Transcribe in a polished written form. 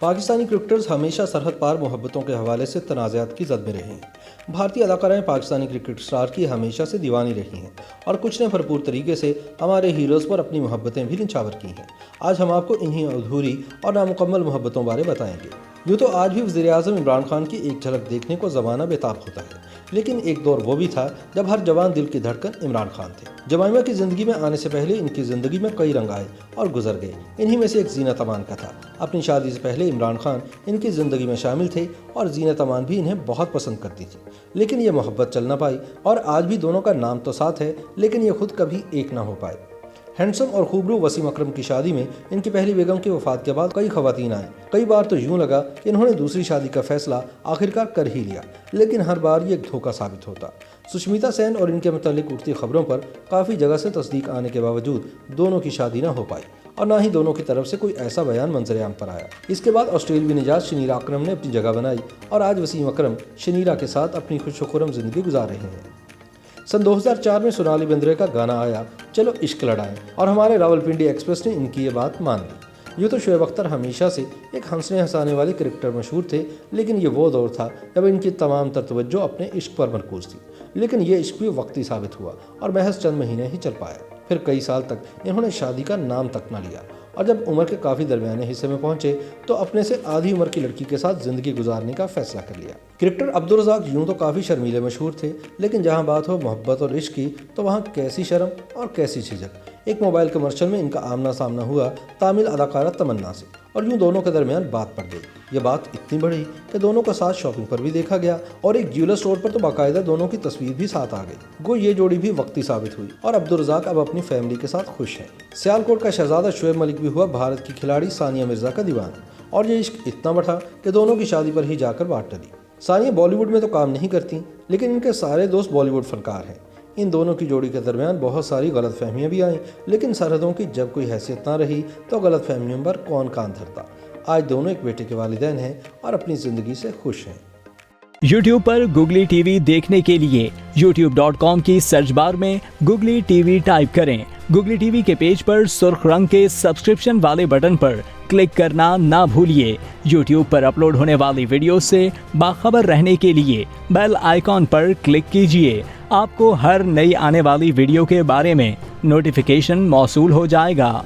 Pakistani cricketers हमेशा सरहद पार मोहब्बतों के हवाले से तनाज़ात की जद में रहे हैं। भारतीय अदाकाराएं पाकिस्तानी क्रिकेट स्टार की हमेशा से दीवानी रही हैं और कुछ ने भरपूर तरीके से हमारे हीरोज़ पर अपनी मोहब्बतें भी निछावर की हैं। आज हम आपको इन्हीं अधूरी और नामुकम्मल मोहब्बतों बारे बताएंगे। यूँ तो आज भी वज़ीर-ए-आज़म इमरान खान की एक झलक देखने को ज़माना बेताब होता है, लेकिन एक दौर वो भी था जब हर जवान दिल की धड़कन इमरान खान थे। जमाइमा की ज़िंदगी में आने से पहले इनकी ज़िंदगी में कई रंग आए और गुजर गए। इन्हीं में से एक ज़ीनत अमान का था। अपनी शादी से पहले इमरान खान इनकी ज़िंदगी में शामिल थे और ज़ीनत अमान भी इन्हें बहुत पसंद करती थी, लेकिन ये मोहब्बत चल ना पाई और आज भी दोनों का नाम तो साथ है, लेकिन ये खुद कभी एक ना हो पाए। हैंडसम और खूबरू वसीम अकरम की शादी में इनकी पहली बेगम की वफात के बाद कई खवातीन आए। कई बार तो यूं लगा कि इन्होंने दूसरी शादी का फैसला आखिरकार कर ही लिया, लेकिन हर बार ये एक धोखा साबित होता। सुष्मिता सेन और इनके मुतालिक उठती खबरों पर काफ़ी जगह से तस्दीक आने के बावजूद दोनों की शादी न हो पाई और ना ही दोनों की तरफ से कोई ऐसा बयान मंजर-ए-आम पर आया। इसके बाद ऑस्ट्रेलियावी निजात शनीरा अकरम ने अपनी जगह बनाई और आज वसीम अकरम शनीरा के साथ अपनी खुशखुरम जिंदगी गुजार रहे हैं। सन 2004 में सोनाली बेंद्रे का गाना आया चलो इश्क लड़ाएं और हमारे रावलपिंडी एक्सप्रेस ने इनकी ये बात मान ली। यूँ तो शोएब अख्तर हमेशा से एक हंसने हंसाने वाले क्रिकेटर मशहूर थे, लेकिन ये वो दौर था जब इनकी तमाम तर तवज्जो अपने इश्क पर मरकूज थी। लेकिन ये इश्क भी वक्ती साबित हुआ और महज चंद महीने ही चल पाया। फिर कई साल तक इन्होंने शादी का नाम तक न लिया और जब उम्र के काफ़ी दरमियाने हिस्से में पहुंचे तो अपने से आधी उम्र की लड़की के साथ ज़िंदगी गुजारने का फैसला कर लिया। क्रिकेटर अब्दुल रज़ाक यूँ तो काफ़ी शर्मीले मशहूर थे, लेकिन जहां बात हो मोहब्बत और इश्क की तो वहां कैसी शर्म और कैसी झिझक। एक मोबाइल कमर्शियल में इनका आमना सामना हुआ तामिल अदाकारा तमन्ना से और यूँ दोनों के दरमियान बात पड़ गई। ये बात इतनी बढ़ी कि दोनों का साथ शॉपिंग पर भी देखा गया और एक ज्वेलर स्टोर पर तो बाकायदा दोनों की तस्वीर भी साथ आ गई। गो ये जोड़ी भी वक्ती साबित हुई और अब्दुल रज़ाक अब अपनी फैमिली के साथ खुश हैं। सियालकोट का शहजादा शोएब मलिक भी हुआ भारत की खिलाड़ी सानिया मिर्जा का दीवाना और ये इश्क इतना बढ़ा कि दोनों की शादी पर ही जाकर बात टली। सानिया बॉलीवुड में तो काम नहीं करती, लेकिन इनके सारे दोस्त बॉलीवुड फनकार हैं। इन दोनों की जोड़ी के दरमियान बहुत सारी गलतफहमियां भी आईं, लेकिन सरहदों की जब कोई हैसियत ना रही तो गलतफहमियों पर कौन कान धरता। आज दोनों एक बेटे के वालिदैन हैं और अपनी ज़िंदगी से खुश हैं। YouTube पर गुगली टीवी देखने के लिए youtube.com की सर्च बार में गुगली टीवी टाइप करें। गुगली टीवी के पेज पर सुर्ख रंग के सब्सक्रिप्शन वाले बटन पर क्लिक करना ना भूलिए। YouTube पर अपलोड होने वाली वीडियो से बाखबर रहने के लिए बेल आइकॉन पर क्लिक कीजिए। आपको हर नई आने वाली वीडियो के बारे में नोटिफिकेशन मौसूल हो जाएगा।